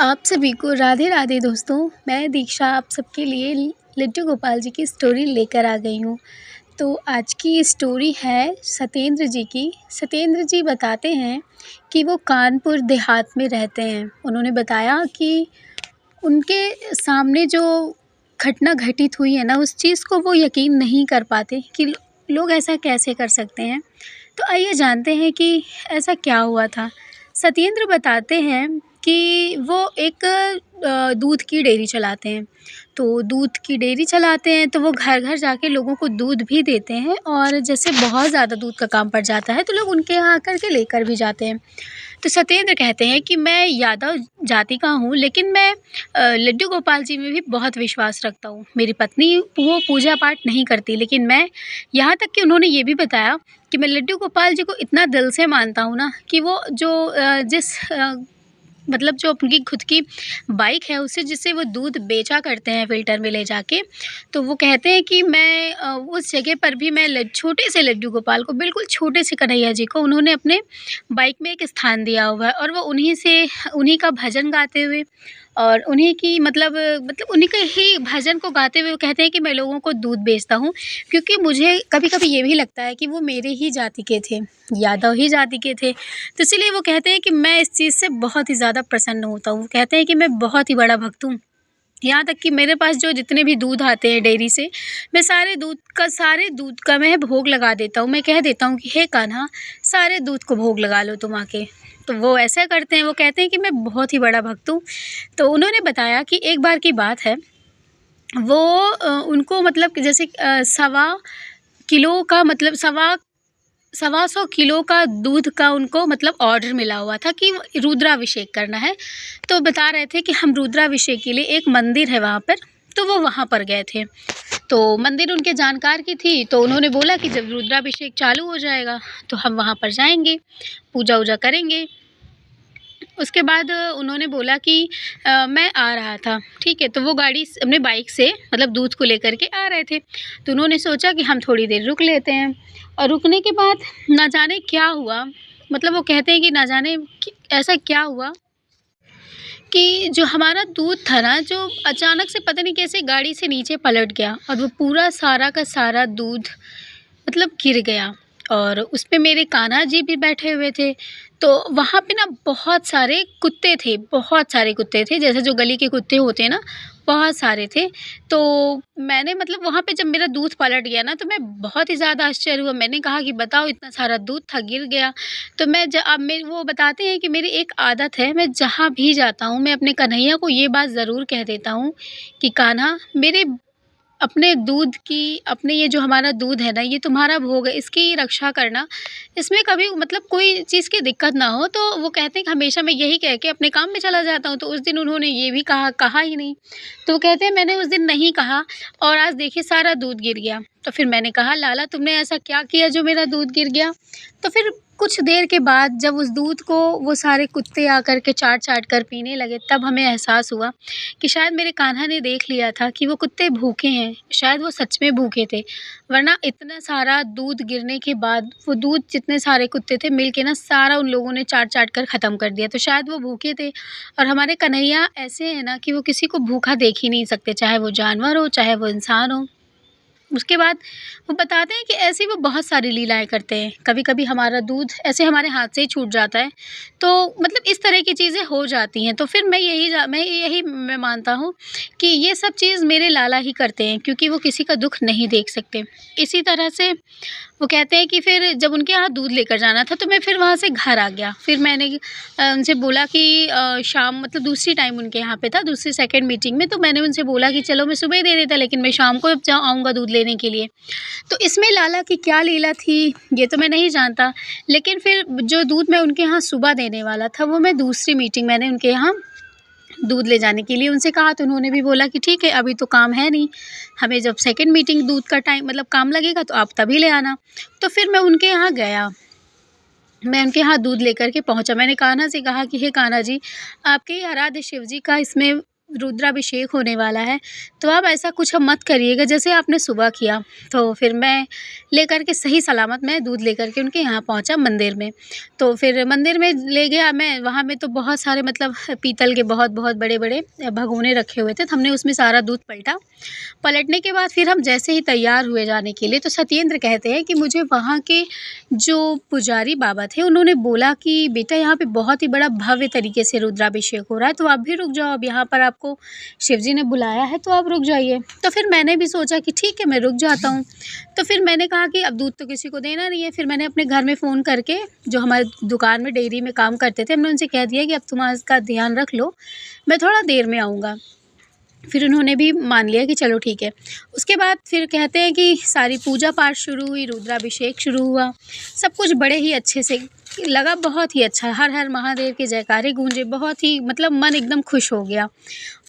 आप सभी को राधे राधे दोस्तों। मैं दीक्षा आप सबके लिए लड्डू गोपाल जी की स्टोरी लेकर आ गई हूँ। तो आज की स्टोरी है सत्येंद्र जी की। सत्येंद्र जी बताते हैं कि वो कानपुर देहात में रहते हैं। उन्होंने बताया कि उनके सामने जो घटना घटित हुई है ना, उस चीज़ को वो यकीन नहीं कर पाते कि लोग ऐसा कैसे कर सकते हैं। तो आइए जानते हैं कि ऐसा क्या हुआ था। सत्येंद्र बताते हैं कि वो एक दूध की डेयरी चलाते हैं। तो दूध की डेयरी चलाते हैं तो वो घर-घर जाके लोगों को दूध भी देते हैं, और जैसे बहुत ज़्यादा दूध का काम पड़ जाता है तो लोग उनके यहाँ आकर के लेकर भी जाते हैं। तो सत्येंद्र कहते हैं कि मैं यादव जाति का हूँ, लेकिन मैं लड्डू गोपाल जी में भी बहुत विश्वास रखता हूँ। मेरी पत्नी वो पूजा पाठ नहीं करती, लेकिन मैं, यहाँ तक कि उन्होंने ये भी बताया कि मैं लड्डू गोपाल जी को इतना दिल से मानता हूँ ना कि वो जो मतलब जो उनकी खुद की बाइक है उससे जिससे वो दूध बेचा करते हैं फ़िल्टर में ले जाके, तो वो कहते हैं कि मैं उस जगह पर भी मैं छोटे से लड्डू गोपाल को, बिल्कुल छोटे से कन्हैया जी को उन्होंने अपने बाइक में एक स्थान दिया हुआ है, और वो उन्हीं का भजन गाते हुए और उन्हीं की मतलब उन्हीं के ही भजन को गाते हुए वो कहते हैं कि मैं लोगों को दूध बेचता हूँ। क्योंकि मुझे कभी-कभी ये भी लगता है कि वो मेरे ही जाति के थे, यादव ही जाति के थे। तो इसलिए वो कहते हैं कि मैं इस चीज़ से बहुत ही ज़्यादा प्रसन्न होता हूँ। कहते हैं कि मैं बहुत ही बड़ा भक्त हूँ। यहाँ तक कि मेरे पास जो जितने भी दूध आते हैं डेयरी से, मैं सारे दूध का मैं भोग लगा देता हूँ। मैं कह देता हूँ कि हे कान्हा, सारे दूध को भोग लगा लो तुम आके। तो वो ऐसा करते हैं, वो कहते हैं कि मैं बहुत ही बड़ा भक्त हूँ। तो उन्होंने बताया कि एक बार की बात है, वो उनको मतलब कि जैसे सवा किलो का मतलब सवा सवा सौ किलो का दूध का उनको मतलब ऑर्डर मिला हुआ था कि रुद्राभिषेक करना है। तो बता रहे थे कि हम रुद्राभिषेक के लिए, एक मंदिर है वहाँ पर, तो वो वहाँ पर गए थे। तो मंदिर उनके जानकार की थी, तो उन्होंने बोला कि जब रुद्राभिषेक चालू हो जाएगा तो हम वहाँ पर जाएँगे, पूजा-वूजा करेंगे। उसके बाद उन्होंने बोला कि मैं आ रहा था, ठीक है? तो वो गाड़ी अपने बाइक से मतलब दूध को लेकर के आ रहे थे। तो उन्होंने सोचा कि हम थोड़ी देर रुक लेते हैं, और रुकने के बाद ना जाने क्या हुआ, मतलब वो कहते हैं कि ना जाने कि ऐसा क्या हुआ कि जो हमारा दूध था ना, जो अचानक से पता नहीं कैसे गाड़ी से नीचे पलट गया, और वो पूरा सारा का सारा दूध मतलब गिर गया। और उस पे मेरे कान्हा जी भी बैठे हुए थे। तो वहाँ पे ना बहुत सारे कुत्ते थे, जैसे जो गली के कुत्ते होते हैं ना, बहुत सारे थे। तो मैंने मतलब वहाँ पे जब मेरा दूध पलट गया ना, तो मैं बहुत ही ज़्यादा आश्चर्य हुआ। मैंने कहा कि बताओ, इतना सारा दूध था, गिर गया। तो मैं ज अब मैं वो बताते हैं कि मेरी एक आदत है, मैं जहाँ भी जाता हूँ, मैं अपने कन्हैया को ये बात ज़रूर कह देता हूँ कि कान्हा, मेरे अपने ये जो हमारा दूध है ना, ये तुम्हारा भोग है, इसकी रक्षा करना। इसमें कभी मतलब कोई चीज़ की दिक्कत ना हो। तो वो कहते हैं कि हमेशा मैं यही कह के अपने काम में चला जाता हूँ। तो उस दिन उन्होंने ये भी कहा ही नहीं। तो वो कहते हैं मैंने उस दिन नहीं कहा, और आज देखिए सारा दूध गिर गया। तो फिर मैंने कहा, लाला तुमने ऐसा क्या किया जो मेरा दूध गिर गया? तो फिर कुछ देर के बाद जब उस दूध को वो सारे कुत्ते आकर के चाट-चाट कर पीने लगे, तब हमें एहसास हुआ कि शायद मेरे कान्हा ने देख लिया था कि वो कुत्ते भूखे हैं। शायद वो सच में भूखे थे, वरना इतना सारा दूध गिरने के बाद वो दूध जितने सारे कुत्ते थे मिल के ना सारा उन लोगों ने चाट-चाट कर ख़त्म कर दिया। तो शायद वो भूखे थे, और हमारे कन्हैया ऐसे हैं ना कि वो किसी को भूखा देख ही नहीं सकते, चाहे वो जानवर हो, चाहे वो इंसान हो। उसके बाद वो बताते हैं कि ऐसी वो बहुत सारी लीलाएँ करते हैं। कभी-कभी हमारा दूध ऐसे हमारे हाथ से ही छूट जाता है। तो मतलब इस तरह की चीज़ें हो जाती हैं। तो फिर मैं मानता हूँ कि ये सब चीज़ मेरे लाला ही करते हैं, क्योंकि वो किसी का दुःख नहीं देख सकते। इसी तरह से वो कहते हैं कि फिर जब उनके यहाँ दूध लेकर जाना था, तो मैं फिर वहाँ से घर आ गया। फिर मैंने उनसे बोला कि शाम मतलब दूसरी टाइम उनके यहाँ पे था, दूसरी सेकंड मीटिंग में, तो मैंने उनसे बोला कि चलो मैं सुबह दे देता, लेकिन मैं शाम को अब आऊँगा दूध लेने के लिए। तो इसमें लाला की क्या लीला थी, ये तो मैं नहीं जानता। लेकिन फिर जो दूध मैं उनके यहाँ सुबह देने वाला था, वो मैं दूसरी मीटिंग मैंने उनके यहाँ दूध ले जाने के लिए उनसे कहा, तो उन्होंने भी बोला कि ठीक है, अभी तो काम है नहीं, हमें जब सेकंड मीटिंग दूध का टाइम मतलब काम लगेगा तो आप तभी ले आना। तो फिर मैं उनके यहाँ गया, मैं उनके यहाँ दूध लेकर के पहुँचा। मैंने कान्हा से कहा कि हे कान्हा जी, आपके ही आराध्य शिव जी का इसमें रुद्राभिषेक होने वाला है, तो आप ऐसा कुछ अब मत करिएगा जैसे आपने सुबह किया। तो फिर मैं लेकर के सही सलामत मैं दूध लेकर के उनके यहाँ पहुँचा मंदिर में। तो फिर मंदिर में ले गया मैं, वहाँ में तो बहुत सारे मतलब पीतल के बहुत-बहुत बड़े-बड़े भगोने रखे हुए थे, तो हमने उसमें सारा दूध पलटा। पलटने के बाद फिर हम जैसे ही तैयार हुए जाने के लिए, तो सत्येंद्र कहते हैं कि मुझे वहाँ के जो पुजारी बाबा थे, उन्होंने बोला कि बेटा यहाँ पे बहुत ही बड़ा भव्य तरीके से रुद्राभिषेक हो रहा है, तो आप भी रुक जाओ, अब यहाँ पर आपको शिव जी ने बुलाया है, तो आप रुक जाइए। तो फिर मैंने भी सोचा कि ठीक है, मैं रुक जाता हूँ। तो फिर मैंने कहा कि अब दूध तो किसी को देना नहीं है, फिर मैंने अपने घर में फ़ोन करके, जो हमारे दुकान में डेयरी में काम करते थे, हमने उनसे कह दिया कि अब तुम इसका ध्यान रख लो, मैं थोड़ा देर में आऊँगा। फिर उन्होंने भी मान लिया कि चलो ठीक है। उसके बाद फिर कहते हैं कि सारी पूजा पाठ शुरू हुई, रुद्राभिषेक शुरू हुआ। सब कुछ बड़े ही अच्छे से लगा, बहुत ही अच्छा। हर हर महादेव के जयकारे गूंजे, बहुत ही मतलब मन एकदम खुश हो गया।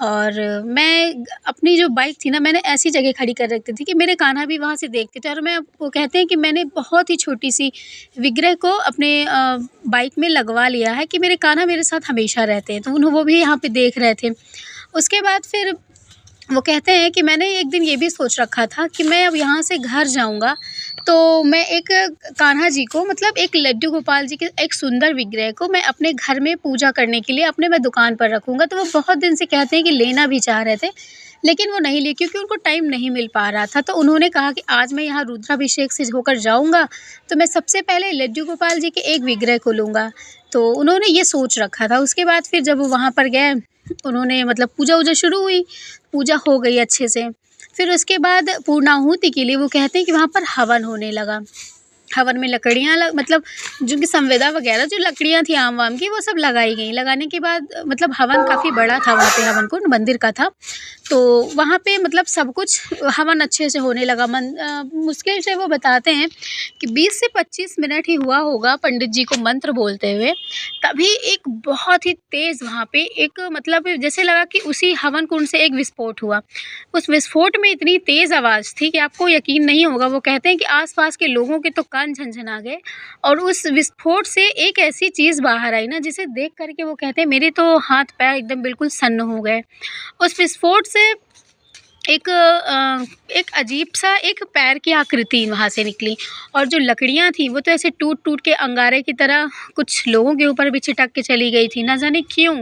और मैं अपनी जो बाइक थी ना, मैंने ऐसी जगह खड़ी कर रखी थी कि मेरे कान्हा भी वहाँ से देखते थे। और मैं, वो कहते हैं कि मैंने बहुत ही छोटी सी विग्रह को अपने बाइक में लगवा लिया है कि मेरे कान्हा मेरे साथ हमेशा रहते हैं, तो वो भी यहाँ पे देख रहे थे। उसके बाद फिर वो कहते हैं कि मैंने एक दिन ये भी सोच रखा था कि मैं अब यहाँ से घर जाऊँगा, तो मैं एक कान्हा जी को, मतलब एक लड्डू गोपाल जी के एक सुंदर विग्रह को मैं अपने घर में पूजा करने के लिए अपने मैं दुकान पर रखूँगा। तो वो बहुत दिन से कहते हैं कि लेना भी चाह रहे थे, लेकिन वो नहीं लिए क्योंकि उनको टाइम नहीं मिल पा रहा था। तो उन्होंने कहा कि आज मैं यहाँ रुद्राभिषेक से होकर जाऊँगा, तो मैं सबसे पहले लड्डू गोपाल जी के एक विग्रह को लूँगा। तो उन्होंने ये सोच रखा था। उसके बाद फिर जब वो वहाँ पर गए, उन्होंने मतलब पूजा-वूजा शुरू हुई, पूजा हो गई अच्छे से। फिर उसके बाद पूर्णाहुति के लिए वो कहते हैं कि वहाँ पर हवन होने लगा। हवन में लकड़ियाँ मतलब जो कि संविदा वगैरह जो लकड़ियाँ थी आम-वाम की, वो सब लगाई गईं। लगाने के बाद मतलब हवन काफ़ी बड़ा था, वहाँ पे हवन कुंड मंदिर का था। तो वहाँ पे मतलब सब कुछ हवन अच्छे से होने लगा। मुश्किल से वो बताते हैं कि 20 से 25 मिनट ही हुआ होगा पंडित जी को मंत्र बोलते हुए, तभी एक बहुत ही तेज़ वहाँ पे एक मतलब जैसे लगा कि उसी हवन कुंड से एक विस्फोट हुआ। उस विस्फोट में इतनी तेज़ आवाज़ थी कि आपको यकीन नहीं होगा। वो कहते हैं कि आस-पास के लोगों के तो कान झनझना गए, और उस विस्फोट से एक ऐसी चीज़ बाहर आई ना, जिसे देख कर के वो कहते हैं मेरे तो हाथ-पैर एकदम बिल्कुल सन्न हो गए। उस विस्फोट से एक अजीब-सा एक पैर की आकृति वहाँ से निकली, और जो लकड़ियाँ थीं वो तो ऐसे टूट-टूट के अंगारे की तरह कुछ लोगों के ऊपर भी छिटक के चली गई थी, ना जाने क्यों?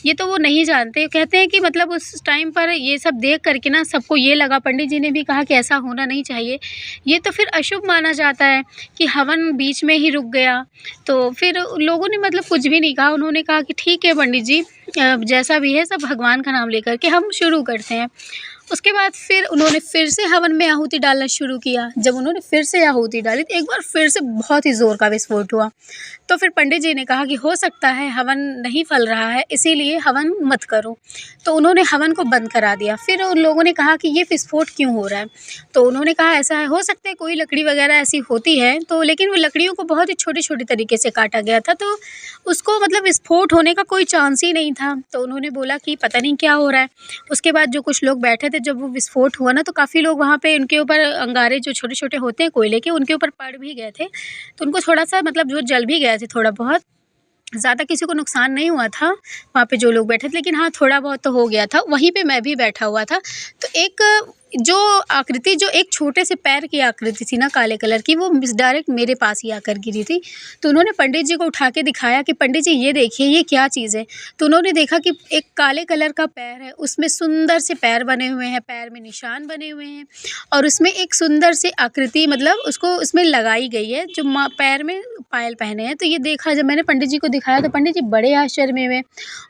ये तो वो नहीं जानते। कहते हैं कि मतलब उस टाइम पर ये सब देख कर के ना सबको ये लगा, पंडित जी ने भी कहा कि ऐसा होना नहीं चाहिए, ये तो फिर अशुभ माना जाता है कि हवन बीच में ही रुक गया। तो फिर लोगों ने मतलब कुछ भी नहीं कहा, उन्होंने कहा कि ठीक है पंडित जी, जैसा भी है सब भगवान का नाम लेकर के हम शुरू करते हैं। उसके बाद फिर उन्होंने फिर से हवन में आहुति डालना शुरू किया। जब उन्होंने फिर से आहुति डाली, तो एक बार फिर से बहुत ही ज़ोर का विस्फोट हुआ। तो फिर पंडित जी ने कहा कि हो सकता है हवन नहीं फल रहा है, इसीलिए हवन मत करो। तो उन्होंने हवन को बंद करा दिया। फिर उन लोगों ने कहा कि ये विस्फोट क्यों हो रहा है? तो उन्होंने कहा ऐसा है, हो सकता है कोई लकड़ी वगैरह ऐसी होती है, तो लेकिन वो लकड़ियों को बहुत ही छोटे-छोटे तरीके से काटा गया था, तो उसको मतलब विस्फोट होने का कोई चांस ही नहीं था। तो उन्होंने बोला कि पता नहीं क्या हो रहा है। उसके बाद जो कुछ लोग बैठे थे, जब वो विस्फोट हुआ ना, तो काफ़ी लोग वहाँ पे, उनके ऊपर अंगारे जो छोटे-छोटे होते हैं कोयले के, उनके ऊपर पड़ भी गए थे। तो उनको थोड़ा-सा मतलब जो जल भी गए थे थोड़ा बहुत, ज़्यादा किसी को नुकसान नहीं हुआ था वहाँ पे जो लोग बैठे थे, लेकिन हाँ, थोड़ा बहुत तो हो गया था। वहीं पे मैं भी बैठा हुआ था। तो एक जो आकृति, जो एक छोटे से पैर की आकृति थी ना काले कलर की, वो डायरेक्ट मेरे पास ही आकर गिरी थी। तो उन्होंने पंडित जी को उठा के दिखाया कि पंडित जी ये देखिए, ये क्या चीज़ है? तो उन्होंने देखा कि एक काले कलर का पैर है, उसमें सुंदर से पैर बने हुए हैं, पैर में निशान बने हुए हैं, और उसमें एक सुंदर सी आकृति मतलब उसको उसमें लगाई गई है, जो पैर में पायल पहने हैं। तो ये देखा, जब मैंने पंडित जी को दिखाया, तो पंडित जी बड़े आश्चर्य में हुए।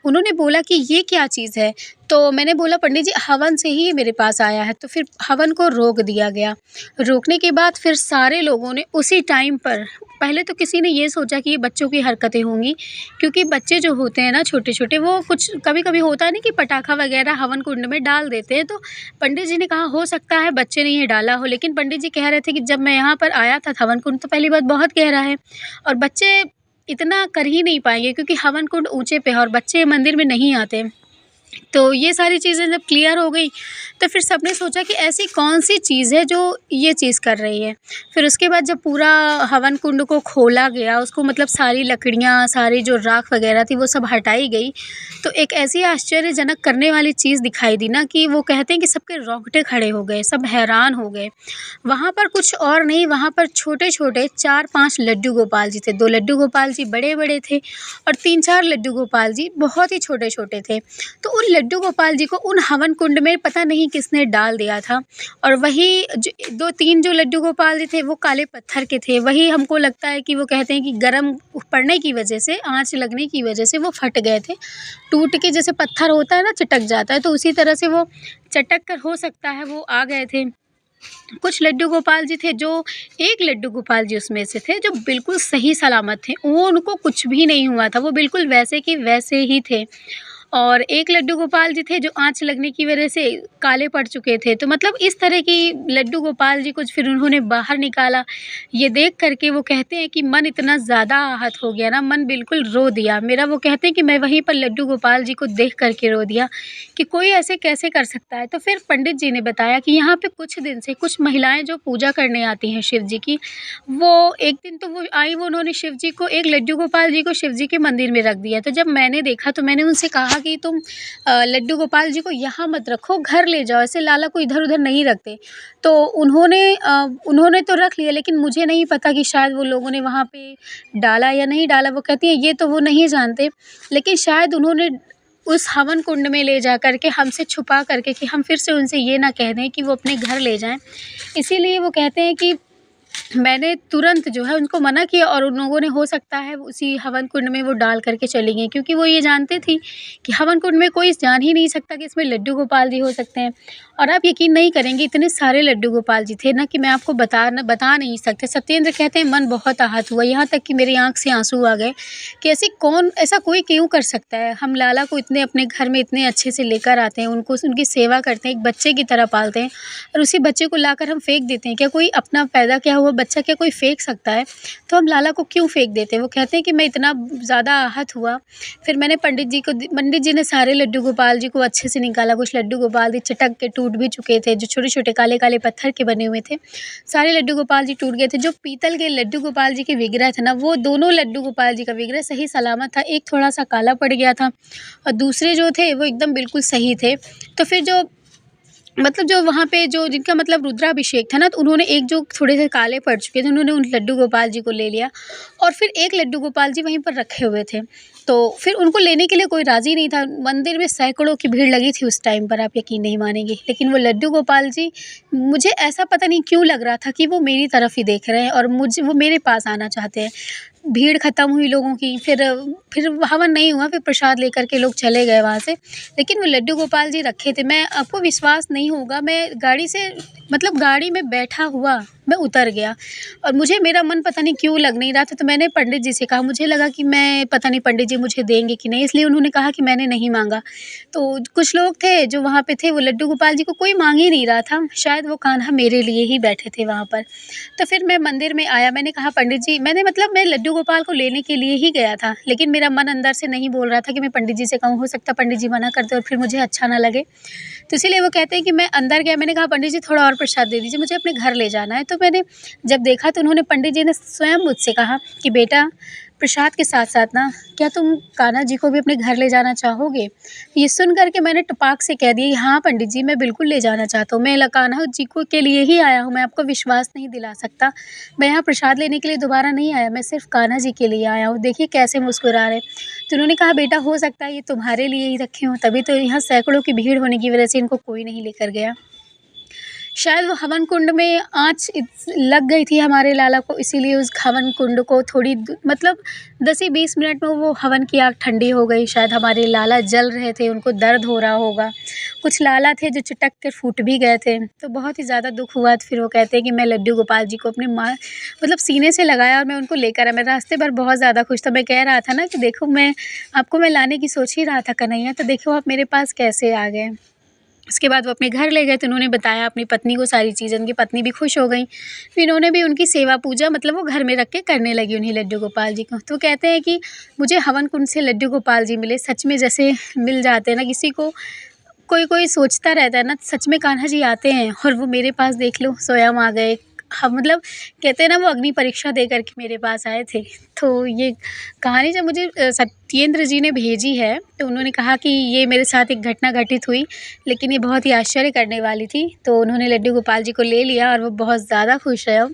उन्होंने बोला कि ये क्या चीज़ है? तो मैंने बोला पंडित जी हवन से ही ये मेरे पास आया है। तो फिर हवन को रोक दिया गया। रोकने के बाद फिर सारे लोगों ने उसी टाइम पर, पहले तो किसी ने ये सोचा कि ये बच्चों की हरकतें होंगी, क्योंकि बच्चे जो होते हैं ना छोटे-छोटे, वो कुछ कभी-कभी होता है ना कि पटाखा वगैरह हवन कुंड में डाल देते हैं। तो पंडित जी ने कहा हो सकता है बच्चे ने ये डाला हो, लेकिन पंडित जी कह रहे थे कि जब मैं यहाँ पर आया था हवन कुंड, तो पहली बात बहुत गहरा है, और बच्चे इतना कर ही नहीं पाएँगे, क्योंकि हवन कुंड ऊँचे पे है और बच्चे मंदिर में नहीं आते। तो ये सारी चीज़ें जब क्लियर हो गई, तो फिर सबने सोचा कि ऐसी कौन-सी चीज़ है जो ये चीज़ कर रही है। फिर उसके बाद जब पूरा हवन कुंड को खोला गया, उसको मतलब सारी लकड़ियाँ, सारी जो राख वग़ैरह थी वो सब हटाई गई, तो एक ऐसी आश्चर्यजनक करने वाली चीज़ दिखाई दी ना कि वो कहते हैं कि सबके रोंगटे खड़े हो गए, सब हैरान हो गए। वहाँ पर कुछ और नहीं, वहाँ पर छोटे-छोटे 4-5 लड्डू गोपाल जी थे। 2 लड्डू गोपाल जी बड़े-बड़े थे और 3-4 लड्डू गोपाल जी बहुत ही छोटे-छोटे थे। तो उन लड्डू गोपाल जी को उन हवन कुंड में पता नहीं किसने डाल दिया था और वही ज 2-3 जो लड्डू गोपाल जी थे वो काले पत्थर के थे। वही हमको लगता है कि वो कहते हैं कि गरम पड़ने की वजह से, आँच लगने की वजह से वो फट गए थे। टूट के जैसे पत्थर होता है ना, चटक जाता है, तो उसी तरह से वो चटक कर हो सकता है वो आ गए थे। कुछ लड्डू गोपाल जी थे जो एक लड्डू गोपाल जी उसमें से थे जो बिल्कुल सही सलामत थे। वो उनको कुछ भी नहीं हुआ था, वो बिल्कुल वैसे के वैसे ही थे। और एक लड्डू गोपाल जी थे जो आँच लगने की वजह से काले पड़ चुके थे। तो मतलब इस तरह की लड्डू गोपाल जी को फिर उन्होंने बाहर निकाला। ये देख कर के वो कहते हैं कि मन इतना ज़्यादा आहत हो गया ना, मन बिल्कुल रो दिया। मेरा वो कहते हैं कि मैं वहीं पर लड्डू गोपाल जी को देख कर के रो दिया कि कोई ऐसे कैसे कर सकता है। तो फिर पंडित जी ने बताया कि यहाँ पे कुछ दिन से कुछ महिलाएँ जो पूजा करने आती हैं शिव जी की, वो एक दिन तो वो आई, वो उन्होंने शिव जी को, एक लड्डू गोपाल जी को शिव जी के मंदिर में रख दिया। तो जब मैंने देखा तो मैंने उनसे कहा कि तुम लड्डू गोपाल जी को यहाँ मत रखो, घर ले जाओ, ऐसे लाला को इधर-उधर नहीं रखते। तो उन्होंने तो रख लिया, लेकिन मुझे नहीं पता कि शायद वो लोगों ने वहाँ पे डाला या नहीं डाला। वो कहती हैं ये तो वो नहीं जानते, लेकिन शायद उन्होंने उस हवन कुंड में ले जा कर के हमसे छुपा कर के कि हम फिर से उनसे ये ना कह दें कि वो अपने घर ले जाएँ। इसीलिए वो कहते हैं कि मैंने तुरंत जो है उनको मना किया और उन लोगों ने हो सकता है उसी हवन कुंड में वो डाल कर के चली गईं, क्योंकि वो ये जानती थी कि हवन कुंड में कोई जान ही नहीं सकता कि इसमें लड्डू गोपाल जी हो सकते हैं। और आप यकीन नहीं करेंगे, इतने सारे लड्डू गोपाल जी थे ना कि मैं आपको बता नहीं सकते। सत्येंद्र कहते हैं मन बहुत आहत हुआ, यहाँ तक कि मेरी आँख से आँसू आ गए कि ऐसा कोई क्यों कर सकता है? हम लाला को इतने अपने घर में इतने अच्छे से लेकर आते हैं, उनको उनकी सेवा करते हैं, एक बच्चे की तरह पालते हैं और उसी बच्चे को लाकर हम फेंक देते हैं। क्या कोई अपना पैदा किया हुआ बच्चा क्या कोई फेंक सकता है? तो हम लाला को क्यों फेंक देते हैं? वो कहते हैं कि मैं इतना ज़्यादा आहत हुआ, फिर मैंने पंडित जी ने सारे लड्डू गोपाल जी को अच्छे से निकाला। कुछ लड्डू गोपाल जी चटक के टूट भी चुके थे, जो छोटे-छोटे काले-काले पत्थर के बने हुए थे। सारे लड्डू गोपाल जी टूट गए थे। जो पीतल के लड्डू गोपाल जी के विग्रह थे ना, वो दोनों लड्डू गोपाल जी का विग्रह सही सलामत था। एक थोड़ा-सा काला पड़ गया था और दूसरे जो थे वो एकदम बिल्कुल सही थे। तो फिर जो वहाँ पे जो जिनका मतलब रुद्राभिषेक था ना, तो उन्होंने एक जो थोड़े से काले पड़ चुके थे, उन्होंने उन लड्डू गोपाल जी को ले लिया और फिर एक लड्डू गोपाल जी वहीं पर रखे हुए थे। तो फिर उनको लेने के लिए कोई राज़ी नहीं था। मंदिर में सैकड़ों की भीड़ लगी थी उस टाइम पर, आप यकीन नहीं मानेंगे। लेकिन वो लड्डू गोपाल जी, मुझे ऐसा पता नहीं क्यों लग रहा था कि वो मेरी तरफ ही देख रहे हैं और वो मेरे पास आना चाहते हैं। भीड़ ख़त्म हुई लोगों की, फिर हवन नहीं हुआ, फिर प्रसाद लेकर के लोग चले गए वहाँ से। लेकिन वो लड्डू गोपाल जी रखे थे। मैं आपको विश्वास नहीं होगा, मैं गाड़ी से मतलब गाड़ी में बैठा हुआ मैं उतर गया और मुझे मेरा मन पता नहीं क्यों लग नहीं रहा था। तो मैंने पंडित जी से कहा, मुझे लगा कि मैं पता नहीं पंडित जी मुझे देंगे कि नहीं, इसलिए उन्होंने कहा कि मैंने नहीं माँगा। तो कुछ लोग थे जो वहाँ पे थे, वो लड्डू गोपाल जी को कोई माँग ही नहीं रहा था। शायद वो कान्हा मेरे लिए ही बैठे थे वहाँ पर। तो फिर मैं मंदिर में आया, मैंने कहा पंडित जी, मैं लड्डू गोपाल को लेने के लिए ही गया था, लेकिन मेरा मन अंदर से नहीं बोल रहा था कि मैं पंडित जी से कहूँ, हो सकता है पंडित जी मना कर दें और फिर मुझे अच्छा ना लगे। तो इसीलिए वो कहते हैं कि मैं अंदर गया, मैंने कहा पंडित जी थोड़ा और प्रसाद दे दीजिए, मुझे अपने घर ले जाना है। तो मैंने जब देखा तो उन्होंने पंडित जी ने स्वयं मुझसे कहा कि बेटा, प्रसाद के साथ-साथ ना क्या तुम कान्हा जी को भी अपने घर ले जाना चाहोगे? ये सुन कर के मैंने टपाक से कह दिया, हाँ पंडित जी, मैं बिल्कुल ले जाना चाहता हूँ। मैं कान्हा जी को के लिए ही आया हूँ, मैं आपको विश्वास नहीं दिला सकता। मैं यहाँ प्रसाद लेने के लिए दोबारा नहीं आया, मैं सिर्फ़ कान्हा जी के लिए आया हूँ। देखिए कैसे मुस्कुरा रहे हैं। तो उन्होंने कहा बेटा, हो सकता है ये तुम्हारे लिए ही रखे हों, तभी तो यहाँ सैकड़ों की भीड़ होने की वजह से इनको कोई नहीं लेकर गया। शायद वो हवन कुंड में आँच लग गई थी हमारे लाला को, इसीलिए उस हवन कुंड को थोड़ी मतलब 10 ही 20 मिनट में वो हवन की आग ठंडी हो गई। शायद हमारे लाला जल रहे थे, उनको दर्द हो रहा होगा। कुछ लाला थे जो चटक कर फूट भी गए थे, तो बहुत ही ज़्यादा दुःख हुआ। तो फिर वो कहते हैं कि मैं लड्डू गोपाल जी को अपने मतलब सीने से लगाया और मैं उनको लेकर आया। मैं रास्ते भर बहुत ज़्यादा खुश था। मैं कह रहा था ना कि देखो, मैं लाने की सोच ही रहा था कन्हैया, तो देखो आप मेरे पास कैसे आ गए। उसके बाद वो अपने घर ले गए तो उन्होंने बताया अपनी पत्नी को सारी चीज़ें, उनकी पत्नी भी खुश हो गई। फिर इन्होंने भी उनकी सेवा पूजा मतलब वो घर में रख के करने लगी उन्हीं लड्डू गोपाल जी को। तो कहते हैं कि मुझे हवन कुंड से लड्डू गोपाल जी मिले, सच में जैसे मिल जाते हैं ना किसी को, कोई सोचता रहता है ना, सच में कान्हा जी आते हैं और वो मेरे पास देख लो स्वयं आ गए। हाँ, मतलब कहते हैं ना वो अग्नि परीक्षा दे कर के मेरे पास आए थे। तो ये कहानी जब मुझे सत्येंद्र जी ने भेजी है, तो उन्होंने कहा कि ये मेरे साथ एक घटना घटित हुई, लेकिन ये बहुत ही आश्चर्य करने वाली थी। तो उन्होंने लड्डू गोपाल जी को ले लिया और वो बहुत ज़्यादा खुश है अब।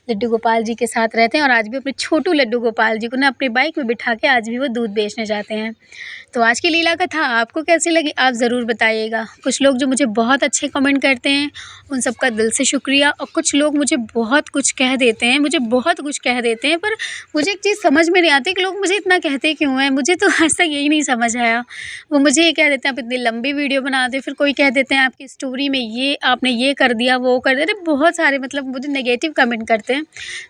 लड्डू गोपाल जी के साथ रहते हैं और आज भी अपने छोटू लड्डू गोपाल जी को ना अपनी बाइक में बिठा के आज भी वो दूध बेचने जाते हैं। तो आज की लीला कथा आपको कैसी लगी आप ज़रूर बताइएगा। कुछ लोग जो मुझे बहुत अच्छे कमेंट करते हैं, उन सबका दिल से शुक्रिया। और कुछ लोग मुझे बहुत कुछ कह देते हैं, पर मुझे एक चीज़ समझ में नहीं आती कि लोग मुझे इतना कहते क्यों हैं? मुझे तो आज तक यही नहीं समझ आया। वो मुझे ये कह देते हैं आप इतनी लंबी वीडियो बनाते हो, फिर कोई कह देते हैं आपकी स्टोरी में ये आपने ये कर दिया, वो कर दिया। अरे बहुत सारे मतलब मुझे नेगेटिव कमेंट करते हैं।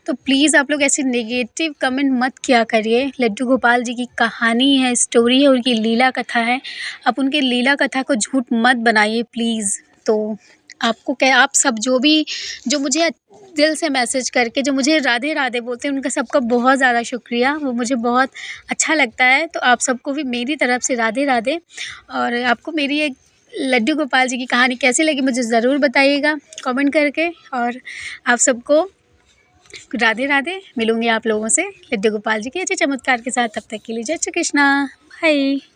तो प्लीज़ आप लोग ऐसे नेगेटिव कमेंट मत किया करिए। लड्डू गोपाल जी की कहानी है, स्टोरी है, उनकी लीला कथा है। आप उनकी लीला कथा को झूठ मत बनाइए प्लीज़। तो आपको क्या, आप सब जो मुझे दिल से मैसेज करके जो मुझे राधे राधे बोलते हैं, उनका सबका बहुत ज़्यादा शुक्रिया। वो मुझे बहुत अच्छा लगता है। तो आप सबको भी मेरी तरफ से राधे राधे। और आपको मेरी एक लड्डू गोपाल जी की कहानी कैसी लगी मुझे ज़रूर बताइएगा कमेंट करके। और आप सबको राधे राधे। मिलूँगी आप लोगों से लड्डू गोपाल जी के अच्छे चमत्कार के साथ। तब तक के लिए जय श्री कृष्णा। बाय।